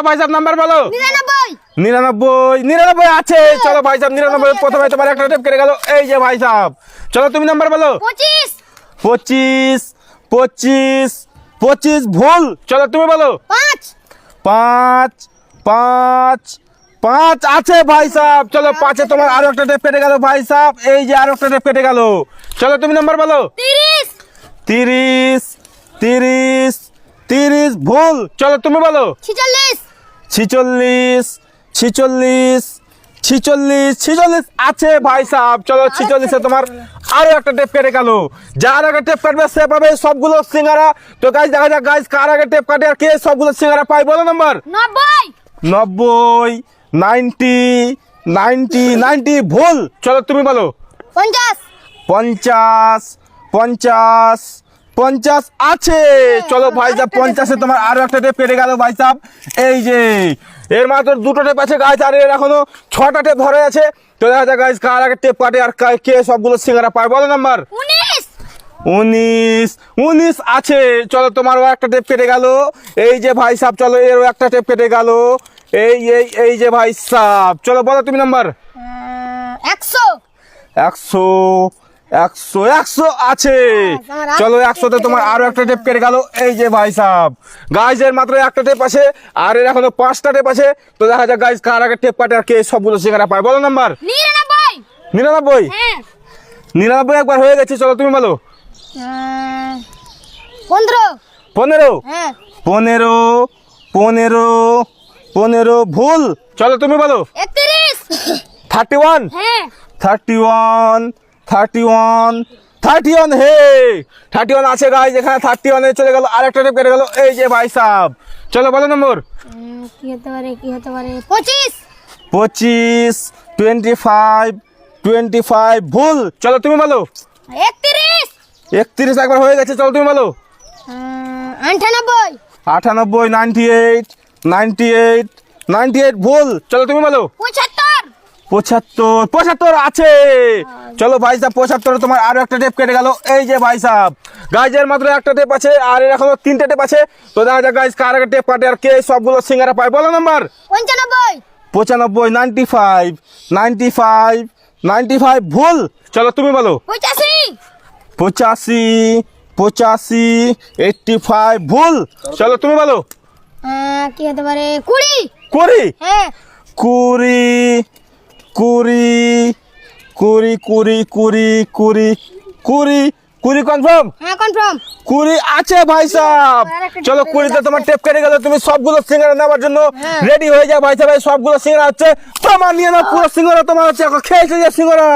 ভাই সাহেব নাম্বার বলো। 99 99 আছে। চলো ভাই সাহেব 99 প্রথমে তোমার একটা টেপ কেটে গেল। এই যে ভাই সাহেব, চলো তুমি নাম্বার বলো। 25 25 25 ভুল। চলো তুমি বলো। 5 5 5 আছে ভাই সাহেব। চলো 5-এ তোমার আরো একটা টেপ কেটে গেল ভাই সাহেব। এই যে আরো একটা টেপ কেটে গেল। চলো তুমি নাম্বার বলো। 30 30 30 ভুল। চলো তুমি বলো। 46 46 46 আছে ভাই সাহেব। চলো 46-এ তোমার আরো একটা টেপ কেটে গেল। যার আগে টেপ কাটবে সে পাবে সবগুলো সিঙ্গারা। তো গাইস দেখা যাক গাইস কার আগে টেপ কাটে আর কে সবগুলো সিঙ্গারা পায়। বলো নাম্বার। 90 90 90 90 ভুল। চলো তুমি বলো। 50 50 50 আছে। চলো ভাই সাহেব 50-এ তোমার আরো একটা টেপ কেটে গেল ভাই সাহেব। এই যে এর মাত্র দুটো টেপ আছে গাইস, আর এর এখনো 6টা টেপ ধরে আছে। তো দেখা যাক গাইস কার আগে টেপ কাটে আর কে সবগুলো সিঙ্গারা পায়। বলো নাম্বার। 19 আছে। চলো তোমারও একটা টেপ কেটে গেল। এই যে ভাই সাহেব, চলো এরও একটা টেপ কেটে গেল। এই যে ভাই সাহেব, চলো বলো তুমি নাম্বার। 100 100 আছে। চলো 100-তে তোমার আরো একটা টেপ কেটে গেল। এই যে ভাই সাহেব গাইস এর মাত্র একটা টেপ আছে আর এর এখনো 5টা টেপ আছে। তো দেখা যাক গাইস কার আগে টেপ কাটে আর কে সবগুলো সিঙ্গারা পায়। বলো নাম্বার। 99 99 একবার হয়ে গেছে। চলো তুমি বলো। 15 15 15 ভুল। চলো তুমি বলো। 31 31 হে 31 আছে গাইস। এখানে 31-এ চলে গেল আর একটা টেপ কেটে গেল। এই যে ভাই সাহেব, চলো বলো নম্বর। কি হতে পারে 25 25 ভুল। চলো তুমি বলো। 31 একবার হয়ে গেছে। চলো তুমি বলো। 98 98 ভুল। চলো তুমি বলো। 75 আছে। চলো ভাই সাহেব 75-এ তোমার আরো একটা টেপ কেটে গেল। এই যে ভাই সাহেব গাইজের মাত্র একটা টেপ আছে আর এর এখনো 3টে টেপ আছে। তো দেখা যাক গাইজ কার আগে টেপ কাটে আর কে সবগুলো সিঙ্গারা পায়। বলো নাম্বার। 95 95 ভুল। চলো তুমি বলো। 85 85 ভুল। চলো তুমি বলো। কি হতে পারে 20 20 হ্যাঁ 20 কনফার্ম। হ্যাঁ কনফার্ম 20 আছে ভাই সাহেব। চলো 20-তে তোমার টেপ কেটে গেল। তুমি সবগুলো সিঙ্গারা নেওয়ার জন্য রেডি হয়ে যাও ভাই সাহেব। সবগুলো সিঙ্গারা হচ্ছে তোমার, নিয়ে নাও পুরো সিঙ্গারা তোমার হচ্ছে। এখন খেয়েছে যে সিঙ্গারা।